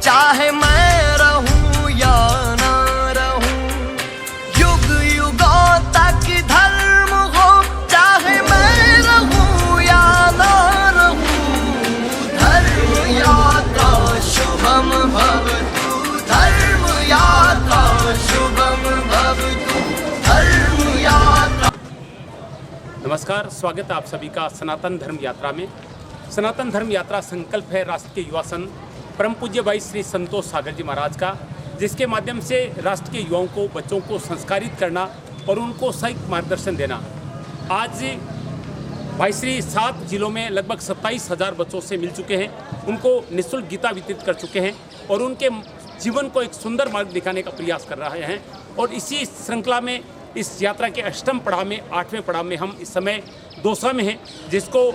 चाहे मैं रहूं या ना रहूं, युग युगों तक धर्म हो, चाहे मैं रहूं या ना रहूं। धर्म यात्रा शुभम भवतु, धर्म यात्रा शुभम भवतु, धर्म यात्रा। नमस्कार, स्वागत है आप सभी का सनातन धर्म यात्रा में। सनातन धर्म यात्रा संकल्प है राष्ट्र के युवा संत परम पूज्य भाई श्री संतोष सागर जी महाराज का, जिसके माध्यम से राष्ट्र के युवाओं को, बच्चों को संस्कारित करना और उनको सही मार्गदर्शन देना। आज भाई श्री 7 जिलों में लगभग 27,000 बच्चों से मिल चुके हैं, उनको निःशुल्क गीता वितरित कर चुके हैं और उनके जीवन को एक सुंदर मार्ग दिखाने का प्रयास कर रहे हैं। और इसी श्रृंखला में इस यात्रा के 8वें पड़ाव में 8वें पड़ाव में हम इस समय दौसा में हैं, जिसको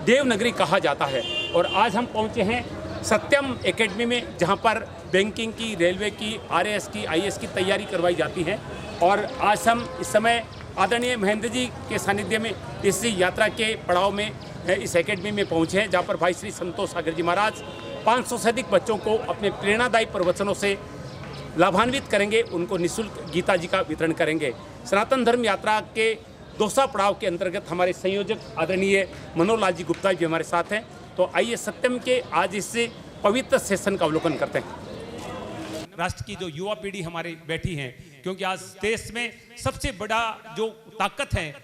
देवनगरी कहा जाता है। और आज हम पहुंचे हैं सत्यम एकेडमी में, जहां पर बैंकिंग की, रेलवे की, RAS की, IAS की तैयारी करवाई जाती है। और आज हम इस समय आदरणीय महेंद्र जी के सानिध्य में इस यात्रा के पड़ाव में इस एकेडमी में पहुंचे हैं, जहां पर भाई श्री संतोष सागर जी महाराज 500 से अधिक बच्चों को अपने प्रेरणादायी प्रवचनों से लाभान्वित करेंगे, उनको निःशुल्क गीता जी का वितरण करेंगे। सनातन धर्म यात्रा के दौसा पड़ाव के अंतर्गत हमारे संयोजक आदरणीय मनोहर लाल जी गुप्ता जी हमारे साथ हैं। तो आइए सत्यम के आज इस पवित्र सेशन का अवलोकन करते हैं। राष्ट्र की जो युवा पीढ़ी हमारी बैठी है, क्योंकि आज देश में सबसे बड़ा जो ताकत है,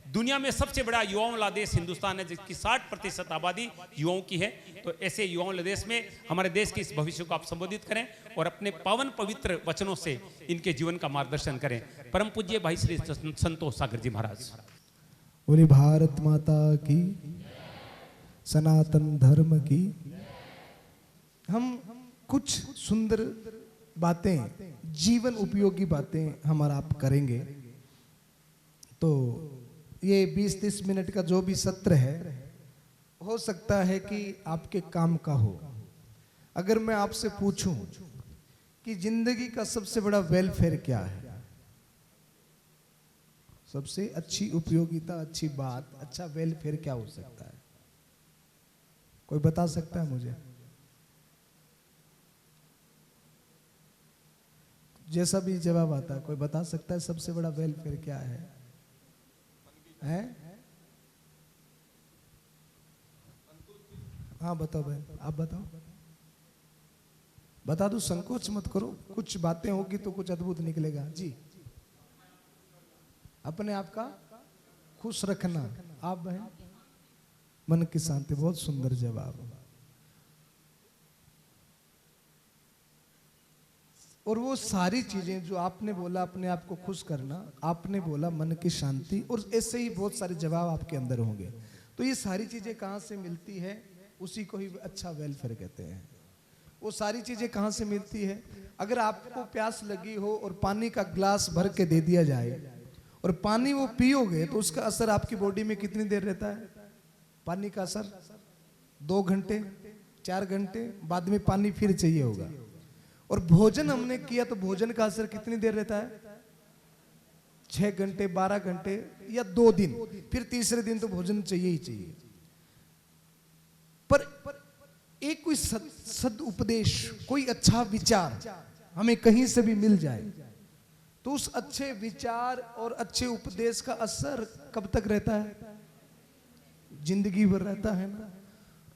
दुनिया में सबसे बड़ा युवाओं वाला देश हिंदुस्तान है, जिसकी 60% आबादी युवाओं की है। तो ऐसे युवाओं वाले देश में हमारे देश के इस भविष्य को आप संबोधित करें और अपने पावन पवित्र वचनों से इनके जीवन का मार्गदर्शन करें। परम पूज्य भाई श्री संतोष सागर जी महाराज। बोले भारत माता की, सनातन धर्म की। हम कुछ सुंदर बातें, जीवन उपयोगी बातें हमारा आप करेंगे। तो ये 20-30 मिनट का जो भी सत्र है, हो सकता है कि आपके काम का हो। अगर मैं आपसे पूछूं कि जिंदगी का सबसे बड़ा वेलफेयर क्या है, सबसे अच्छी उपयोगिता, अच्छी बात, अच्छा वेलफेयर क्या हो सकता है? कोई बता सकता है मुझे? जैसा भी जवाब आता है, कोई बता सकता है सबसे बड़ा वेलफेयर क्या है? हाँ बताओ बहन, आप बताओ। बता दो, संकोच मत करो, कुछ बातें होगी तो कुछ अद्भुत निकलेगा। जी, अपने आप का खुश रखना। आप बहन? मन की शांति। बहुत सुंदर जवाब। और वो सारी चीजें जो आपने बोला, अपने आप को खुश करना, आपने बोला मन की शांति, और ऐसे ही बहुत सारे जवाब आपके अंदर होंगे। तो ये सारी चीजें कहाँ से मिलती है? उसी को ही अच्छा वेलफेयर कहते हैं। वो सारी चीजें कहाँ से मिलती है? अगर आपको प्यास लगी हो और पानी का ग्लास भर के दे दिया जाए और पानी वो पियोगे, तो उसका असर आपकी बॉडी में कितनी देर रहता है? पानी का असर 2 घंटे, 4 घंटे बाद में पानी फिर चाहिए होगा। और भोजन हमने किया तो भोजन का असर कितनी देर रहता है? 6 घंटे, 12 घंटे या 2 दिन, फिर तीसरे दिन तो भोजन चाहिए ही चाहिए। पर एक कोई सद उपदेश, कोई अच्छा विचार हमें कहीं से भी मिल जाए, तो उस अच्छे विचार और अच्छे उपदेश का असर कब तक रहता है? जिंदगी भर रहता है ना।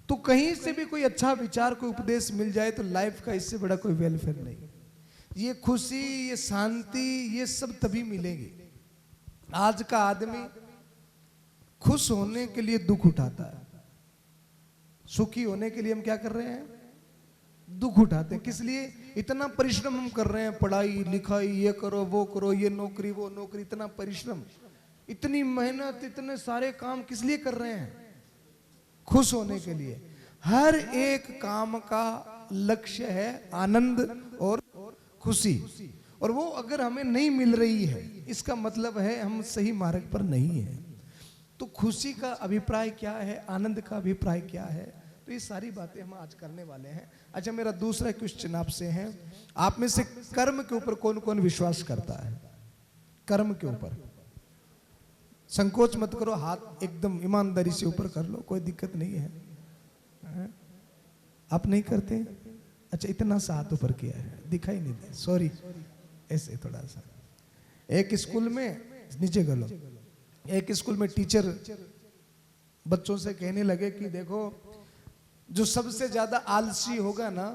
तो कहीं से भी कोई अच्छा विचार, कोई उपदेश मिल जाए तो लाइफ का इससे बड़ा कोई वेलफेयर नहीं। ये खुशी, ये शांति, ये सब तभी मिलेगी। आज का आदमी खुश होने के लिए दुख उठाता है, सुखी होने के लिए हम क्या कर रहे हैं? दुख उठाते हैं। किस लिए? इतना परिश्रम हम कर रहे हैं, पढ़ाई लिखाई, ये करो वो करो, ये नौकरी वो नौकरी, इतना परिश्रम, इतनी मेहनत, इतने सारे काम किस लिए कर रहे हैं? खुश होने के लिए। हर एक काम का लक्ष्य है आनंद और खुशी, और वो अगर हमें नहीं मिल रही है, इसका मतलब है हम सही मार्ग पर नहीं है। तो खुशी का अभिप्राय क्या है, आनंद का अभिप्राय क्या है? तो ये सारी बातें हम आज करने वाले हैं। अच्छा, मेरा दूसरा क्वेश्चन आपसे है, आप में से कर्म के ऊपर कौन कौन विश्वास करता है? कर्म के ऊपर संकोच मत करो, हाथ एकदम ईमानदारी से ऊपर कर लो, कोई दिक्कत नहीं है। आप नहीं करते? अच्छा इतना सा हाथ ऊपर किया है, दिखाई नहीं दे, सॉरी। ऐसे थोड़ा सा। एक स्कूल में, नीचे कर लो, एक स्कूल में टीचर बच्चों से कहने लगे कि देखो जो सबसे ज्यादा आलसी होगा ना,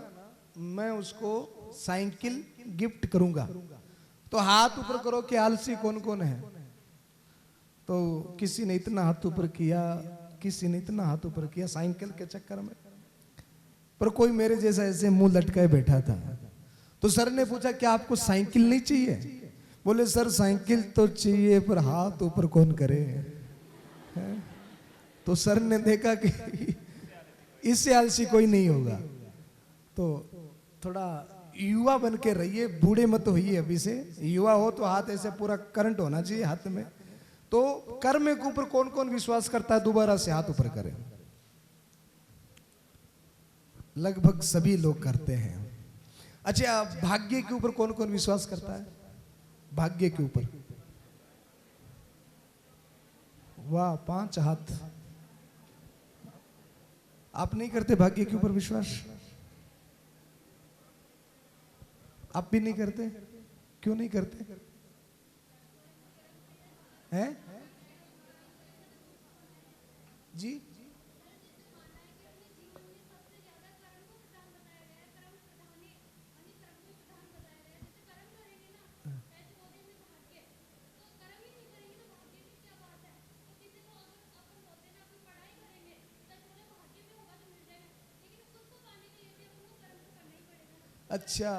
मैं उसको साइकिल गिफ्ट करूंगा। तो हाथ ऊपर करो कि आलसी कौन कौन है। तो किसी ने इतना हाथ ऊपर किया, किसी ने इतना हाथ ऊपर किया साइकिल के चक्कर में। पर कोई मेरे जैसा ऐसे मुंह लटकाए बैठा था। तो सर ने पूछा क्या आपको साइकिल नहीं चाहिए? बोले सर साइकिल तो चाहिए पर हाथ ऊपर कौन करे। तो सर ने देखा कि इससे आलसी कोई नहीं होगा। तो थोड़ा युवा बन के रहिए, बूढ़े मत होइए अभी से। युवा हो तो हाथ ऐसे पूरा करंट होना चाहिए हाथ में। तो कर्म के ऊपर कौन कौन विश्वास करता है? दोबारा से हाथ ऊपर करें। लगभग सभी लोग करते हैं। अच्छा, भाग्य के ऊपर कौन कौन विश्वास करता है? भाग्य के ऊपर वाह, 5 हाथ। आप नहीं करते भाग्य के ऊपर विश्वास? आप भी नहीं करते? क्यों नहीं करते हैं जी? अच्छा,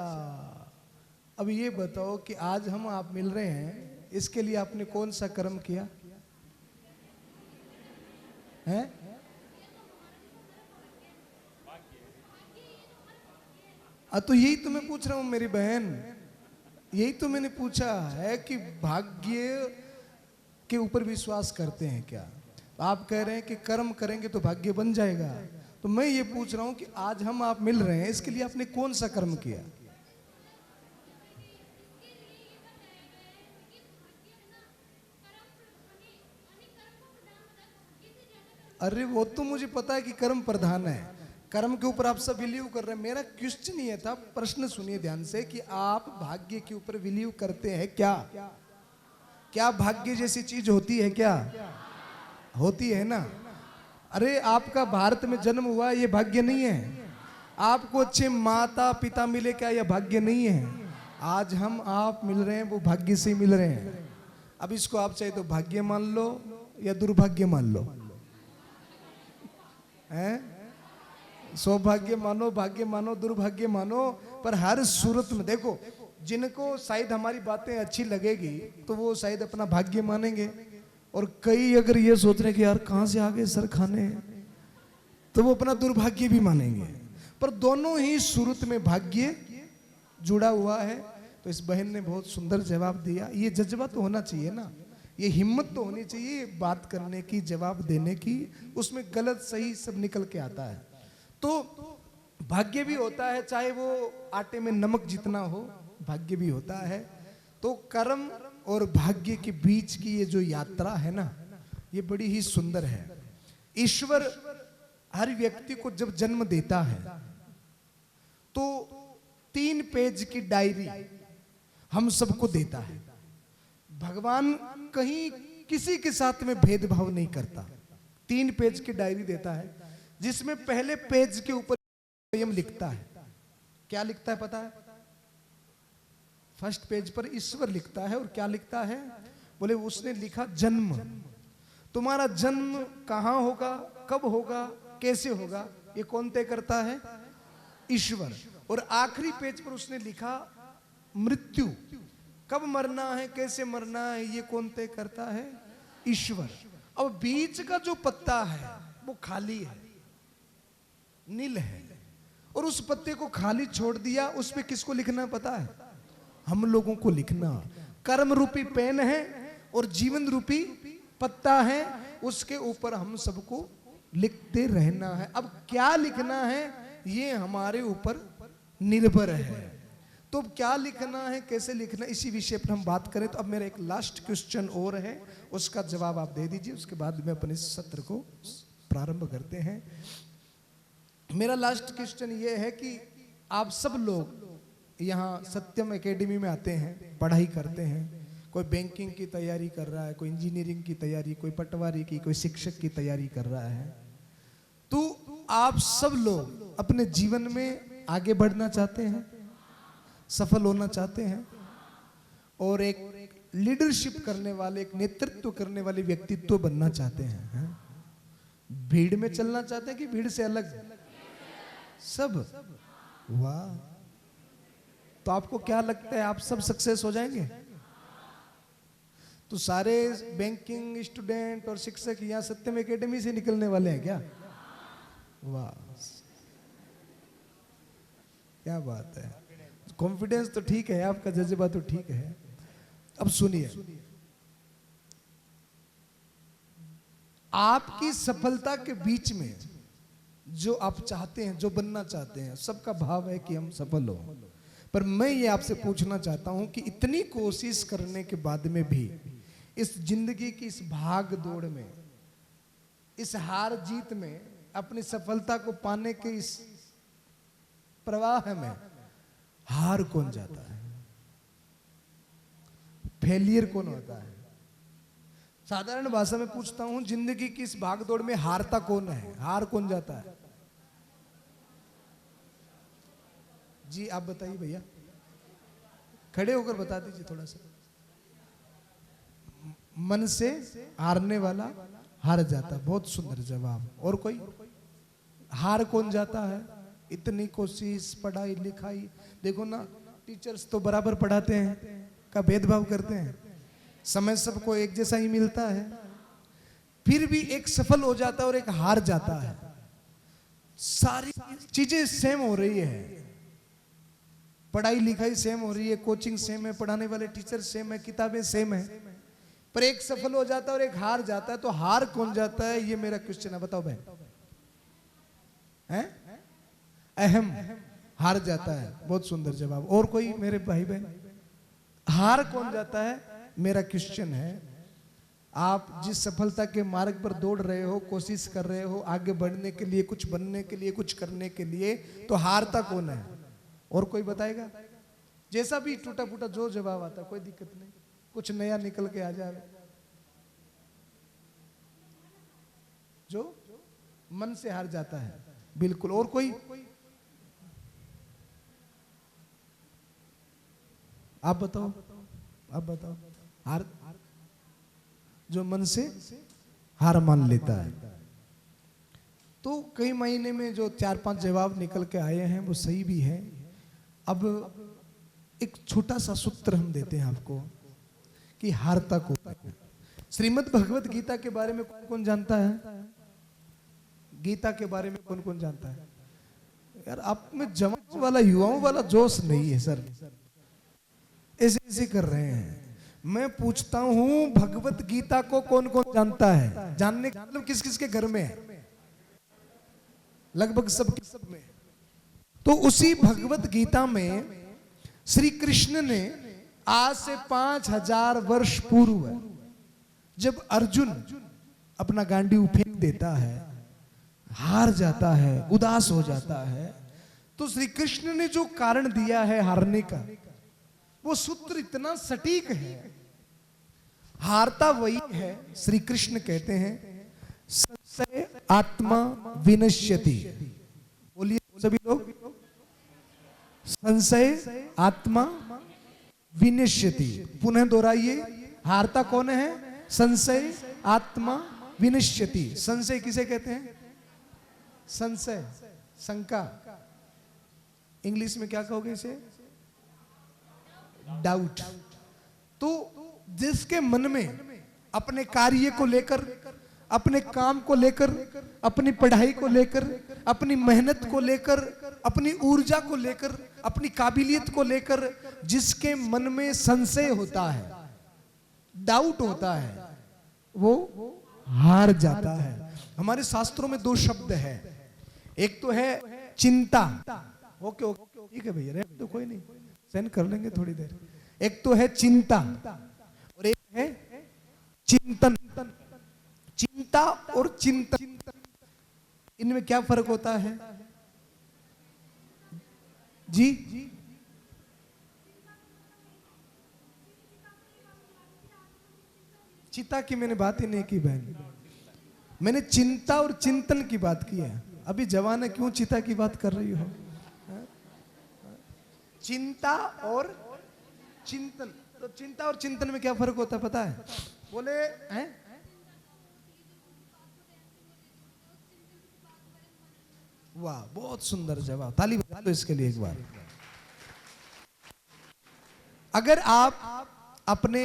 अब ये बताओ कि आज हम आप मिल रहे हैं, इसके लिए आपने कौन सा कर्म किया है? तो यही तो मैं पूछ रहा हूं मेरी बहन, यही तो मैंने पूछा है कि भाग्य के ऊपर विश्वास करते हैं क्या? आप कह रहे हैं कि कर्म करेंगे तो भाग्य बन जाएगा। तो मैं ये पूछ रहा हूं कि आज हम आप मिल रहे हैं, इसके लिए आपने कौन सा कर्म किया? अरे वो तो मुझे पता है कि कर्म प्रधान है, कर्म के ऊपर आप सब बिलीव कर रहे हैं। मेरा क्वेश्चन ये था, प्रश्न सुनिए ध्यान से, कि आप भाग्य के ऊपर बिलीव करते हैं क्या? क्या भाग्य जैसी चीज होती है क्या? होती है ना। अरे आपका भारत में जन्म हुआ, ये भाग्य नहीं है? आपको अच्छे माता पिता मिले, क्या यह भाग्य नहीं है? आज हम आप मिल रहे हैं, वो भाग्य से मिल रहे हैं। अब इसको आप चाहे तो भाग्य मान लो या दुर्भाग्य मान लो, हैं? सौभाग्य मानो, भाग्य मानो, दुर्भाग्य मानो, पर हर सूरत में देखो, जिनको शायद हमारी बातें अच्छी लगेगी तो वो शायद अपना भाग्य मानेंगे, और कई अगर ये सोच रहे कि यार कहां से आ गए सर खाने, तो वो अपना दुर्भाग्य भी मानेंगे। पर दोनों ही सूरत में भाग्य जुड़ा हुआ है। तो इस बहन ने बहुत सुंदर जवाब दिया। ये जज्बा तो होना चाहिए ना, ये हिम्मत तो होनी चाहिए बात करने की, जवाब देने की। उसमें गलत सही सब निकल के आता है। तो भाग्य भी होता है, चाहे वो आटे में नमक जितना हो, भाग्य भी होता है। तो कर्म और भाग्य के बीच की ये जो यात्रा है ना, ये बड़ी ही सुंदर है। ईश्वर हर व्यक्ति को जब जन्म देता है तो 3 पेज की डायरी हम सबको देता है। भगवान कहीं किसी के साथ में भेदभाव नहीं करता। 3 पेज की डायरी देता है, जिसमें पहले पेज के ऊपर स्वयं लिखता है। क्या लिखता है पता है? फर्स्ट पेज पर ईश्वर लिखता है, और क्या लिखता है? बोले उसने लिखा जन्म। तुम्हारा जन्म कहां होगा, कब होगा, कैसे होगा, ये कौन तय करता है? ईश्वर। और आखिरी पेज पर उसने लिखा मृत्यु। कब मरना है, कैसे मरना है, ये कौन तय करता है? ईश्वर। अब बीच का जो पत्ता है वो खाली है, नील है, और उस पत्ते को खाली छोड़ दिया। उस पे किसको लिखना पता है? हम लोगों को लिखना। कर्म रूपी पेन है और जीवन रूपी पत्ता है, उसके ऊपर हम सबको लिखते रहना है। अब क्या लिखना है ये हमारे ऊपर निर्भर है। तो क्या लिखना है, कैसे लिखना, इसी विषय पर हम बात करें। तो अब मेरा एक लास्ट क्वेश्चन और है, उसका जवाब आप दे दीजिए, उसके बाद में अपने सत्र को प्रारंभ करते हैं। मेरा लास्ट क्वेश्चन ये है कि आप सब लोग यहाँ सत्यम एकेडमी में आते हैं, पढ़ाई करते हैं। कोई बैंकिंग की तैयारी कर रहा है, कोई इंजीनियरिंग की तैयारी, कोई पटवारी की, कोई शिक्षक की तैयारी कर रहा है। तो आप सब लोग अपने जीवन में आगे बढ़ना चाहते हैं, सफल होना चाहते हैं और एक लीडरशिप करने वाले, एक नेतृत्व करने वाले व्यक्तित्व बनना चाहते हैं। भीड़ में चलना चाहते हैं कि भीड़ से अलग? सब। वाह, तो आपको क्या लगता है आप सब सक्सेस हो जाएंगे? तो सारे बैंकिंग स्टूडेंट और शिक्षक यहाँ सत्यम एकेडमी से निकलने वाले हैं क्या? वाह, क्या बात है। कॉन्फिडेंस तो ठीक है, आपका जज्बा तो ठीक है। अब सुनिए, आपकी सफलता के बीच में जो आप चाहते हैं, जो बनना चाहते हैं, सबका भाव है कि हम सफल हो। पर मैं ये आपसे पूछना चाहता हूं कि इतनी कोशिश करने के बाद में भी इस जिंदगी की इस भाग दौड़ में, इस हार जीत में, अपनी सफलता को पाने के इस प्रवाह में हार कौन जाता है? फेलियर कौन होता है? साधारण भाषा में पूछता हूं, जिंदगी की इस भाग दौड़ में हारता कौन है? हार कौन जाता है? जी आप बताइए भैया, खड़े होकर बता दीजिए थोड़ा सा। मन से हारने वाला हार जाता। बहुत सुंदर जवाब। और कोई? हार कौन जाता है? इतनी कोशिश, पढ़ाई लिखाई, देखो ना, टीचर्स तो बराबर पढ़ाते हैं, का भेदभाव करते हैं, समय सबको एक जैसा ही मिलता है, फिर भी एक सफल हो जाता है और एक हार जाता है। सारी चीजें सेम हो रही है, पढ़ाई लिखाई सेम हो रही है, कोचिंग सेम है, पढ़ाने वाले टीचर सेम है, किताबें सेम है, पर एक सफल हो जाता है और एक हार जाता है। तो हार कौन जाता है, ये मेरा क्वेश्चन है। बताओ बहन, हैं? अहम हार जाता है। बहुत सुंदर जवाब। और कोई मेरे भाई बहन? हार कौन जाता है, मेरा क्वेश्चन है। आप जिस सफलता के मार्ग पर दौड़ रहे हो, कोशिश कर रहे हो आगे बढ़ने के लिए, कुछ बनने के लिए, कुछ करने के लिए, तो हारता कौन है? और कोई बताएगा? जैसा भी टूटा फूटा जो जवाब आता, कोई दिक्कत नहीं, कुछ नया निकल के आ जाए। जो मन से हार जाता है, बिल्कुल। और कोई? आप बताओ, आप बताओ। हार, जो मन से हार मान लेता है। तो कई महीने में जो 4-5 जवाब निकल के आए हैं वो सही भी है। अब एक छोटा सा सूत्र हम देते हैं आपको कि हारता को। श्रीमद् भगवत गीता के बारे में कौन कौन जानता है? गीता के बारे में कौन कौन जानता है? यार आप में जवान वाला, युवाओं वाला जोश नहीं है सर, ऐसे ऐसे कर रहे हैं। मैं पूछता हूं, भगवत गीता को कौन कौन जानता है? जानने का मतलब किस किस के घर में है? लगभग सब में। तो उसी भगवत गीता में श्री कृष्ण ने आज से 5000 वर्ष पूर्व, जब अर्जुन अपना गांडीव फेंक देता है, हार जाता है, उदास हो जाता है, तो श्री कृष्ण ने जो कारण दिया है हारने का, वो सूत्र इतना सटीक है। हारता वही है, श्री कृष्ण कहते हैं, संशय आत्मा विनश्यति। बोलिए सभी लोग, संशय आत्मा विनश्यति। पुनः दोहराइए, हारता कौन है? संशय आत्मा विनश्यति। संशय किसे कहते हैं? संशय, शंका। इंग्लिश में क्या कहोगे इसे? डाउट। तो जिसके मन में अपने कार्य को लेकर, अपने काम को लेकर, अपनी पढ़ाई को लेकर, अपनी मेहनत को लेकर, अपनी ऊर्जा को लेकर, अपनी काबिलियत को लेकर जिसके मन में संशय होता है, डाउट होता है, वो हार जाता है। हमारे शास्त्रों में 2 शब्द है, एक तो है चिंता। ओके ओके ठीक है भैया, तो कोई नहीं, सहन कर लेंगे थोड़ी देर। एक तो है चिंता और एक है चिंतन। चिंता और चिंतन, इनमें क्या फर्क होता है? जी चिता की मैंने बात ही नहीं की बहन, मैंने चिंता और चिंतन की बात की है। अभी जवान है, क्यों चिता की बात कर रही हो? चिंता और चिंतन, तो चिंता और चिंतन में क्या फर्क होता है पता है? बोले हैं? वाह, बहुत सुंदर जवाब, ताली बजा दो इसके लिए एक बार। अगर आप अपने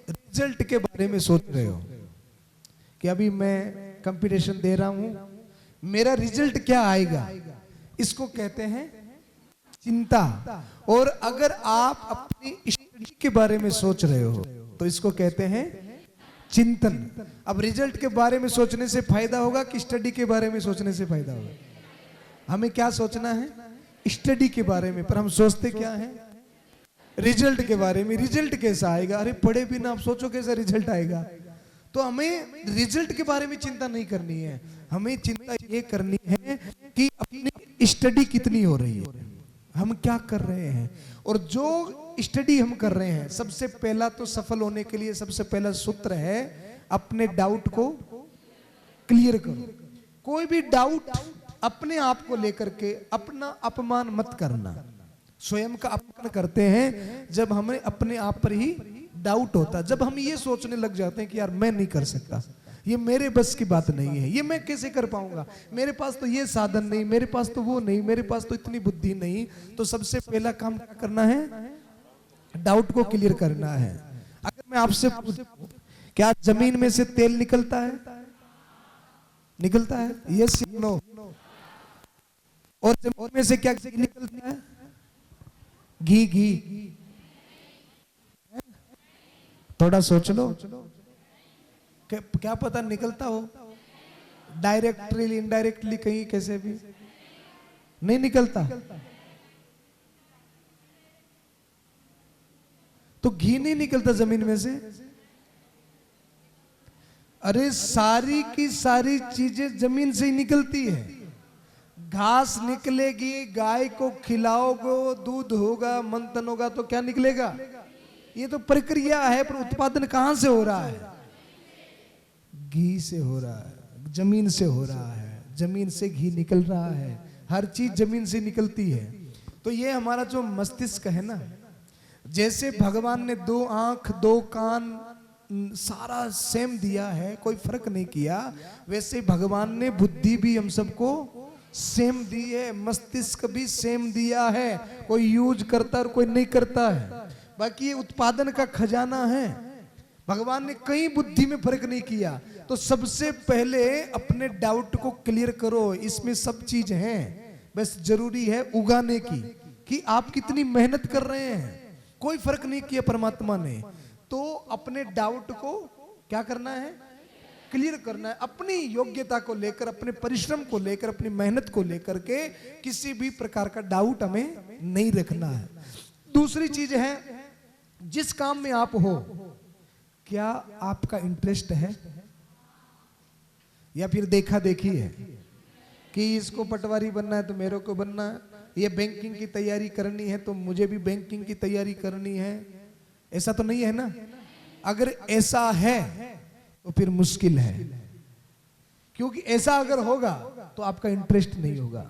रिजल्ट के बारे में सोच रहे हो कि अभी मैं कंपटीशन दे रहा हूं, मेरा रिजल्ट क्या आएगा, इसको कहते हैं चिंता। और अगर आप अपनी स्टडी के बारे में सोच रहे हो तो इसको कहते हैं चिंतन। अब रिजल्ट के बारे में सोचने से फायदा होगा कि स्टडी के बारे में सोचने से फायदा होगा? हमें क्या सोचना है? स्टडी के बारे में। पर हम सोचते क्या है? रिजल्ट के बारे में। रिजल्ट कैसा आएगा? अरे पढ़े भी ना, आप सोचो कैसा रिजल्ट आएगा। तो हमें रिजल्ट के बारे में चिंता नहीं करनी है, हमें चिंता ये करनी है कि अपनी स्टडी कितनी हो रही है, हम क्या कर रहे हैं। और जो स्टडी हम कर रहे हैं, सबसे पहला तो सफल होने के लिए सबसे पहला सूत्र है अपने डाउट को क्लियर करो। कोई भी डाउट अपने आप को लेकर के अपना अपमान मत करना। स्वयं का अपमान करते हैं जब हमें अपने आप पर ही डाउट होता है, जब हम ये सोचने लग जाते हैं कि यार मैं नहीं कर सकता, ये मेरे बस की बात नहीं है, ये मैं कैसे कर पाऊंगा, मेरे पास तो ये साधन नहीं, मेरे पास तो वो नहीं, मेरे पास तो इतनी बुद्धि नहीं। तो सबसे पहला काम क्या करना है? डाउट को क्लियर करना है। अगर मैं आपसे पूछूं क्या जमीन में से तेल निकलता है? निकलता है? यस या नो? और जमीन में से क्या निकलता है? घी। घी थोड़ा सोच लो, क्या पता निकलता हो डायरेक्टली इनडायरेक्टली, कहीं कैसे भी नहीं निकलता। तो घी नहीं निकलता जमीन में से। अरे सारी की सारी चीजें जमीन से ही निकलती है। घास निकलेगी, गाय को खिलाओगे, दूध होगा, मंथन होगा, तो क्या निकलेगा? ये तो प्रक्रिया है, पर उत्पादन कहां से हो रहा है? घी से हो रहा है, जमीन से हो रहा है, जमीन से घी निकल रहा है, हर चीज जमीन से निकलती है। तो ये हमारा जो मस्तिष्क है ना, जैसे भगवान ने 2 आंख 2 कान सारा सेम दिया है, कोई फर्क नहीं किया, वैसे भगवान ने बुद्धि भी हम सबको सेम दी है, मस्तिष्क भी सेम दिया है। कोई यूज करता है और कोई नहीं करता है। बाकी ये उत्पादन का खजाना है, भगवान ने कहीं बुद्धि में फर्क नहीं किया। तो सबसे पहले अपने डाउट को क्लियर करो, इसमें सब चीज है, बस जरूरी है उगाने की, कि आप कितनी मेहनत कर रहे हैं। कोई फर्क नहीं किया परमात्मा ने। तो अपने डाउट को क्या करना है? क्लियर करना है। अपनी योग्यता को लेकर, अपने परिश्रम को लेकर, अपनी मेहनत को लेकर के किसी भी प्रकार का डाउट हमें नहीं रखना है। दूसरी चीज है, जिस काम में आप हो, क्या आपका इंटरेस्ट है या फिर देखा देखी है कि इसको पटवारी बनना है तो मेरे को बनना है, ये बैंकिंग की तैयारी करनी है तो मुझे भी बैंकिंग की तैयारी करनी है? ऐसा तो नहीं है ना। अगर ऐसा है तो फिर मुश्किल है, क्योंकि ऐसा अगर होगा तो आपका इंटरेस्ट नहीं होगा।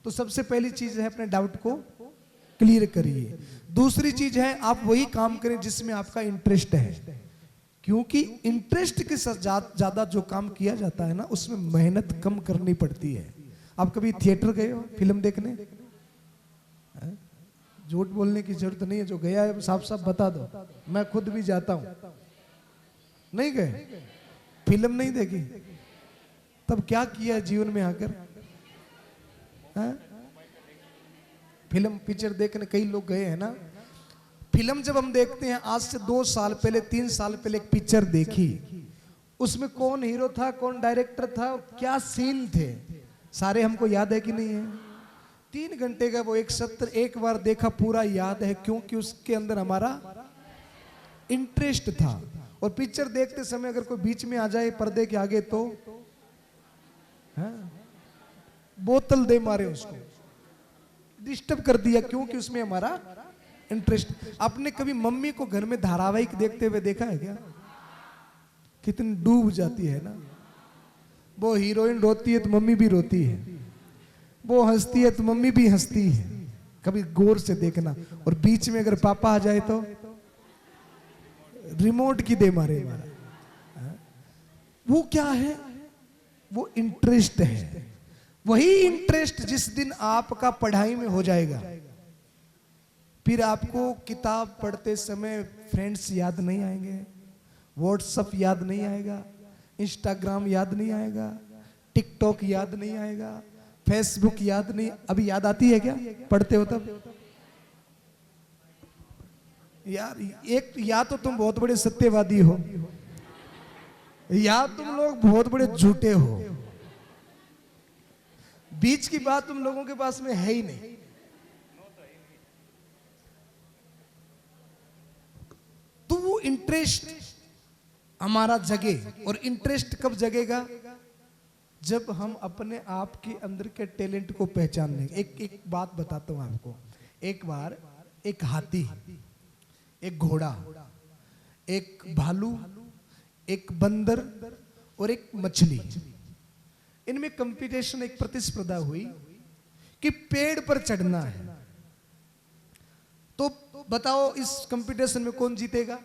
तो सबसे पहली चीज है अपने डाउट को क्लियर करिए। दूसरी चीज है आप वही काम करें जिसमें आपका इंटरेस्ट है, क्योंकि इंटरेस्ट के साथ ज्यादा जो काम किया जाता है ना, उसमें मेहनत कम करनी पड़ती है। आप कभी थिएटर गए हो फिल्म देखने? झूठ बोलने की जरूरत नहीं है, जो गया है साफ साफ बता दो। मैं खुद भी जाता हूं। नहीं गए? फिल्म नहीं देखी? तब क्या किया जीवन में आकर? फिल्म पिक्चर देखने कई लोग गए हैं ना। फिल्म जब हम देखते हैं, आज से 2 साल पहले 3 साल पहले एक पिक्चर देखी, उसमें कौन हीरो था, कौन डायरेक्टर था, क्या सीन थे, सारे हमको याद है कि नहीं है? 3 घंटे का वो एक सत्र, एक बार देखा पूरा याद है, क्योंकि उसके अंदर हमारा इंटरेस्ट था। और पिक्चर देखते समय अगर कोई बीच में आ जाए पर्दे के आगे तो बोतल दे मारे उसको, डिस्टर्ब कर दिया, क्योंकि उसमें हमारा इंटरेस्ट। आपने कभी मम्मी को घर में धारावाहिक देखते हुए देखा है क्या? कितनी डूब जाती है ना। वो हीरोइन रोती है तो मम्मी भी रोती है, वो हंसती है तो मम्मी भी हंसती है। कभी गौर से देखना। और बीच में अगर पापा आ जाए तो रिमोट की दे मारे मारा। वो क्या है? वो इंटरेस्ट है। वही इंटरेस्ट जिस दिन आपका पढ़ाई में हो जाएगा, फिर आपको किताब पढ़ते समय फ्रेंड्स याद नहीं आएंगे, व्हाट्सएप याद नहीं आएगा, इंस्टाग्राम याद नहीं आएगा, टिकटॉक याद नहीं आएगा, फेसबुक याद नहीं। अभी याद आती है क्या पढ़ते हो तब? यार एक या तो तुम बहुत बड़े सत्यवादी हो, या तुम लोग बहुत बड़े झूठे हो। बीच की बात तुम लोगों के पास में है ही नहीं। तो वो इंटरेस्ट हमारा जगे। और इंटरेस्ट कब जगेगा? जब हम अपने आप के अंदर के टैलेंट को पहचान लेंगे। एक बात बताता हूं आपको। एक बार एक हाथी, एक घोड़ा, एक भालू, एक बंदर और एक मछली, इनमें कंपटीशन, एक प्रतिस्पर्धा हुई कि पेड़ पर चढ़ना है। तो बताओ इस कंपटीशन में कौन जीतेगा?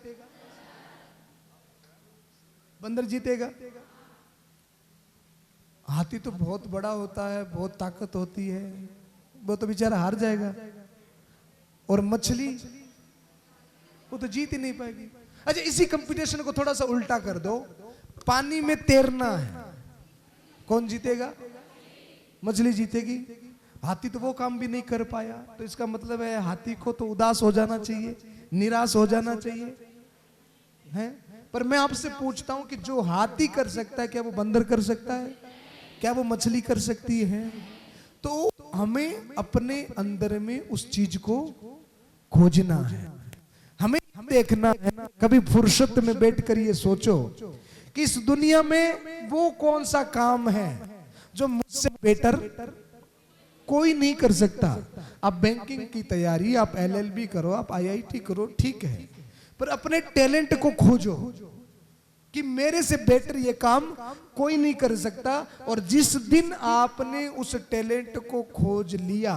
बंदर जीतेगा। हाथी तो बहुत बड़ा होता है, बहुत ताकत होती है, वो तो बेचारा हार जाएगा। और मछली वो तो जीत ही नहीं पाएगी। अच्छा, इसी कंपटीशन को थोड़ा सा उल्टा कर दो, पानी में तैरना है, कौन जीतेगा? मछली जीतेगी। हाथी तो वो काम भी नहीं कर पाया, तो इसका मतलब है हाथी को तो उदास हो जाना चाहिए, निराश हो जाना चाहिए है। पर मैं आपसे पूछता हूं कि जो हाथी कर सकता है, क्या वो बंदर कर सकता है? क्या वो मछली कर सकती है? तो हमें अपने अंदर में उस चीज को खोजना है, हमें देखना है। कभी फुर्सत में बैठकर ये सोचो कि इस दुनिया में वो कौन सा काम है जो मुझसे बेटर कोई नहीं कर सकता। आप बैंकिंग की तैयारी, आप LLB करो, आप IIT करो, ठीक है, पर अपने टैलेंट को खोजो कि मेरे से बेटर ये काम कोई नहीं कर सकता। और जिस दिन आपने उस टैलेंट को खोज लिया,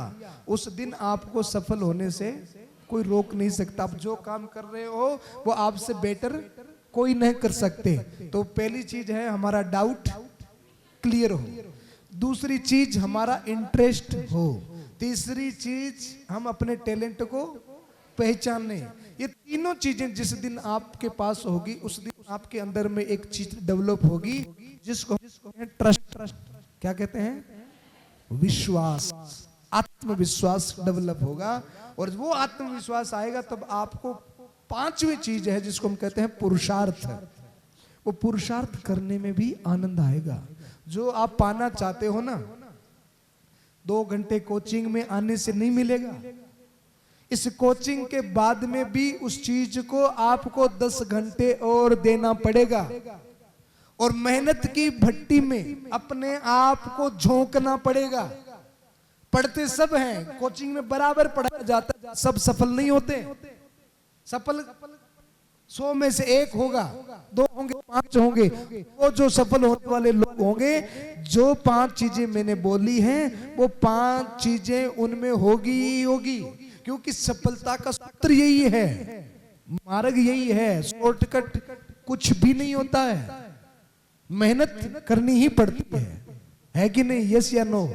उस दिन आपको सफल होने से कोई रोक नहीं सकता। आप जो काम कर रहे हो वो आपसे बेटर कोई नहीं कर सकते। तो पहली चीज है हमारा डाउट क्लियर हो, दूसरी चीज हमारा इंटरेस्ट हो, तीसरी चीज हम अपने टैलेंट को पहचाने। ये तीनों चीजें जिस दिन आपके पास होगी, उस दिन आपके अंदर में एक चीज डेवलप होगी जिसको ट्रस्ट, क्या कहते हैं? विश्वास, आत्मविश्वास डेवलप होगा। और वो आत्मविश्वास आएगा तब आपको पांचवी चीज है जिसको हम कहते हैं पुरुषार्थ। वो पुरुषार्थ करने में भी आनंद आएगा। जो आप पाना चाहते हो ना, 2 घंटे कोचिंग में आने से नहीं मिलेगा। इस कोचिंग के बाद में भी उस चीज को आपको 10 घंटे और देना पड़ेगा। और मेहनत की भट्टी में अपने आप को झोंकना पड़ेगा। पढ़ते सब हैं, कोचिंग में बराबर पढ़ाया जाता है, सब सफल नहीं होते। सफल 100 में से 1 होगा, 2 होंगे, 5 होंगे। वो जो सफल होने वाले लोग होंगे, जो 5 चीजें मैंने बोली हैं, वो 5 चीजें उनमें होगी ही होगी। क्योंकि सफलता का सूत्र यही है, मार्ग यही है, शॉर्टकट कुछ भी नहीं होता है। मेहनत करनी ही पड़ती है कि नहीं? यस या नो?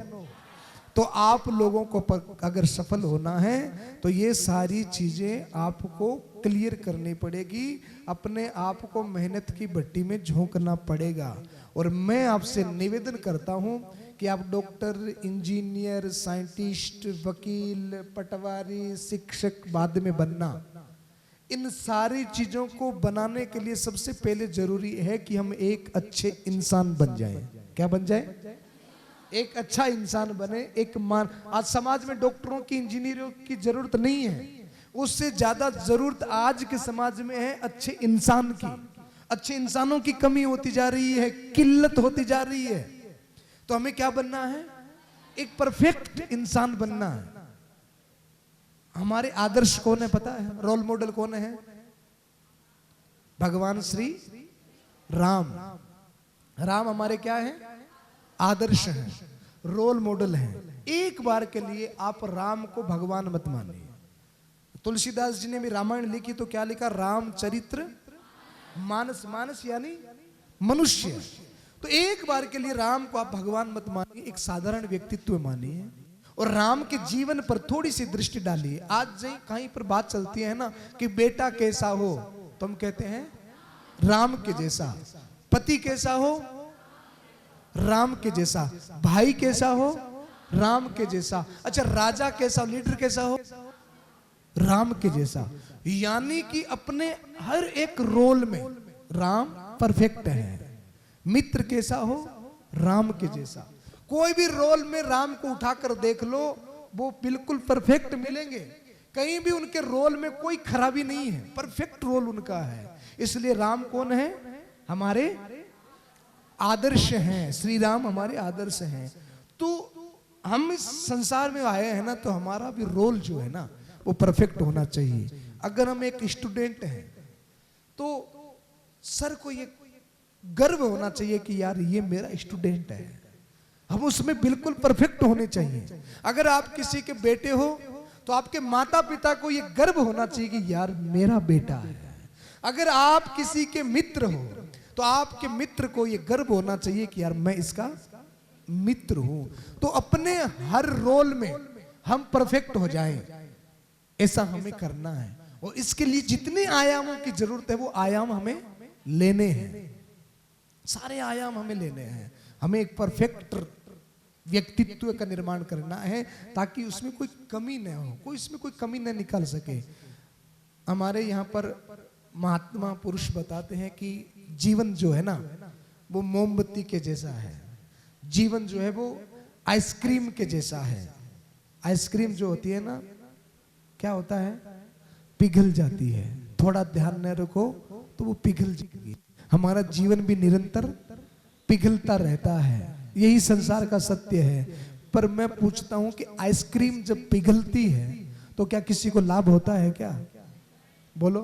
तो आप लोगों को अगर सफल होना है तो ये सारी चीजें आपको क्लियर करनी पड़ेगी। अपने आप को मेहनत की भट्टी में झोंकना पड़ेगा। और मैं आपसे निवेदन करता हूं कि आप डॉक्टर, इंजीनियर, साइंटिस्ट, वकील, पटवारी, शिक्षक बाद में बनना, इन सारी चीजों को बनाने के लिए सबसे पहले जरूरी है कि हम एक अच्छे इंसान बन जाएं। क्या बन जाए? एक अच्छा इंसान बने। एक मान, आज समाज में डॉक्टरों की, इंजीनियरों की जरूरत नहीं है, उससे ज्यादा जरूरत आज के समाज में है अच्छे इंसान की। अच्छे इंसानों की कमी होती जा रही है, किल्लत होती जा रही है। तो हमें क्या बनना है? एक परफेक्ट इंसान बनना है। हमारे आदर्श कौन है पता है? रोल मॉडल कौन है? भगवान श्री राम। राम हमारे क्या है? आदर्श हैं, रोल मॉडल हैं। एक बार के लिए आप राम को भगवान मत मानिए। तुलसीदास जी ने भी रामायण लिखी तो क्या लिखा? रामचरित्र मानस। मानस यानी मनुष्य। तो एक बार के लिए राम को आप भगवान मत मानिए, एक साधारण व्यक्तित्व मानिए और राम के जीवन पर थोड़ी सी दृष्टि डालिए। आज कहीं पर बात चलती है ना कि बेटा कैसा हो, तो हम कहते हैं राम के जैसा। पति कैसा हो? राम के जैसा। भाई कैसा हो? राम के जैसा। अच्छा, राजा कैसा, लीडर कैसा हो? राम के जैसा। यानी कि अपने हर एक रोल में राम परफेक्ट है। मित्र कैसा हो? राम के जैसा। कोई भी रोल में राम को उठाकर देख लो, वो बिल्कुल परफेक्ट मिलेंगे। कहीं भी उनके रोल में कोई खराबी नहीं है, परफेक्ट रोल उनका है। इसलिए राम कौन है? हमारे आदर्श हैं। श्री राम हमारे आदर्श हैं। तो हम इस संसार में आए हैं ना, तो हमारा भी रोल जो है ना वो परफेक्ट होना चाहिए। अगर हम एक स्टूडेंट हैं तो सर को ये गर्व होना चाहिए कि यार ये मेरा स्टूडेंट है, हम उसमें बिल्कुल परफेक्ट होने चाहिए। अगर आप किसी के बेटे हो तो आपके माता पिता को ये गर्व होना चाहिए कि यार मेरा बेटा है। अगर आप किसी के मित्र हो तो आपके मित्र को ये गर्व होना चाहिए कि यार मैं इसका मित्र हूं। तो अपने हर रोल में हम परफेक्ट हो जाएं, ऐसा हमें करना है। और इसके लिए जितने आयामों की जरूरत है वो आयाम हमें लेने हैं। सारे आयाम हमें लेने हैं। हमें एक परफेक्ट व्यक्तित्व का निर्माण करना है ताकि उसमें कोई कमी न हो, कोई इसमें कोई कमी न निकल सके। हमारे यहाँ पर महात्मा पुरुष बताते हैं कि जीवन जो है ना वो मोमबत्ती के जैसा है। जीवन जो है वो आइसक्रीम के जैसा है। आइसक्रीम जो होती है ना, क्या होता है? पिघल जाती है। थोड़ा ध्यान न रखो तो वो पिघल जाएगी। हमारा जीवन भी निरंतर पिघलता रहता है, यही संसार का सत्य है। पर मैं पूछता हूं कि आइसक्रीम जब पिघलती है तो क्या किसी को लाभ होता है? क्या बोलो?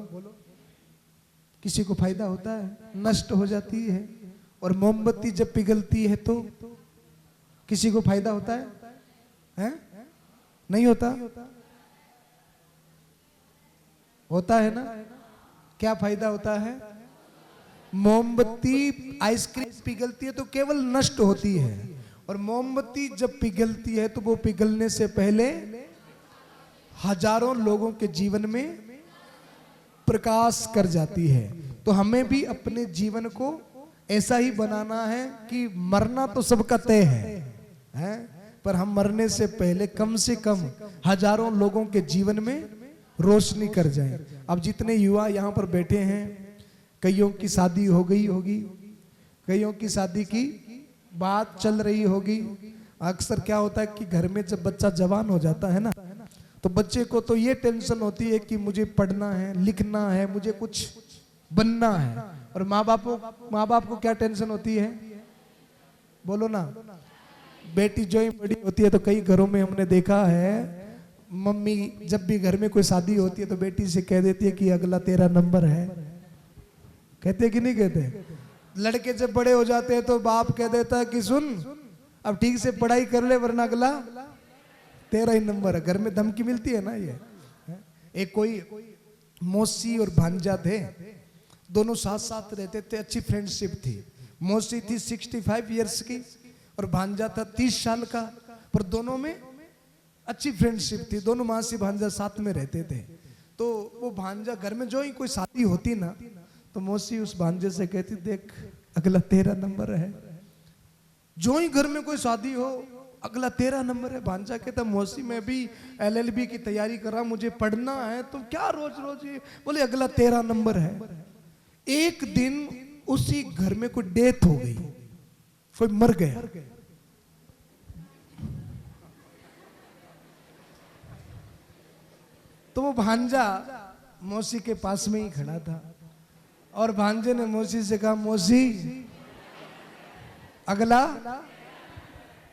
किसी को फायदा होता है? नष्ट हो जाती है। और मोमबत्ती जब पिघलती है तो किसी को फायदा होता है? हैं? नहीं होता? होता है ना? क्या फायदा होता है? मोमबत्ती आइसक्रीम पिघलती है तो केवल नष्ट होती है, और मोमबत्ती जब पिघलती है तो वो पिघलने से पहले हजारों लोगों के जीवन में प्रकाश कर जाती है। तो हमें भी अपने जीवन को ऐसा ही बनाना है कि मरना तो सबका तय है, पर हम मरने से पहले कम से कम हजारों लोगों के जीवन में रोशनी कर जाएं। अब जितने युवा यहाँ पर बैठे हैं, कईयों की शादी हो गई होगी, कईयों की शादी की बात चल रही होगी। अक्सर क्या होता है कि घर में जब बच्चा जवान हो जाता है ना, तो बच्चे को तो ये टेंशन होती है कि मुझे पढ़ना है, लिखना है, मुझे कुछ बनना है। और माँ बाप को क्या टेंशन होती है? बोलो ना। बेटी जो ही बड़ी होती है तो कई घरों में हमने देखा है, मम्मी जब भी घर में कोई शादी होती है तो बेटी से कह देती है कि अगला तेरा नंबर है। कहते कि नहीं कहते? लड़के जब बड़े हो जाते हैं तो बाप कह देता है कि सुन अब ठीक से पढ़ाई कर ले वरना अगला तेरा ही नंबर है। घर में धमकी मिलती है ना ये। एक कोई मौसी और भांजा थे, दोनों साथ साथ रहते थे, अच्छी फ्रेंडशिप थी। मौसी थी 65 इयर्स की और भांजा था 30 साल का, पर दोनों में अच्छी फ्रेंडशिप थी। दोनों मासी भांजा साथ में रहते थे। तो वो भांजा घर में जो ही कोई शादी होती ना तो मौसी उस भांजे से कहती देख अगला तेरा नंबर है। जो ही घर में कोई शादी हो अगला तेरा नंबर है। भांजा कहता मौसी मैं भी LLB की तैयारी कर रहा, मुझे पढ़ना है, तो क्या रोज रोज ये? बोले अगला तेरा नंबर है। एक दिन उसी घर में कोई डेथ हो गई, कोई मर गया। तो वो भांजा मौसी के पास में ही खड़ा था और भांजे ने मौसी से कहा मौसी अगला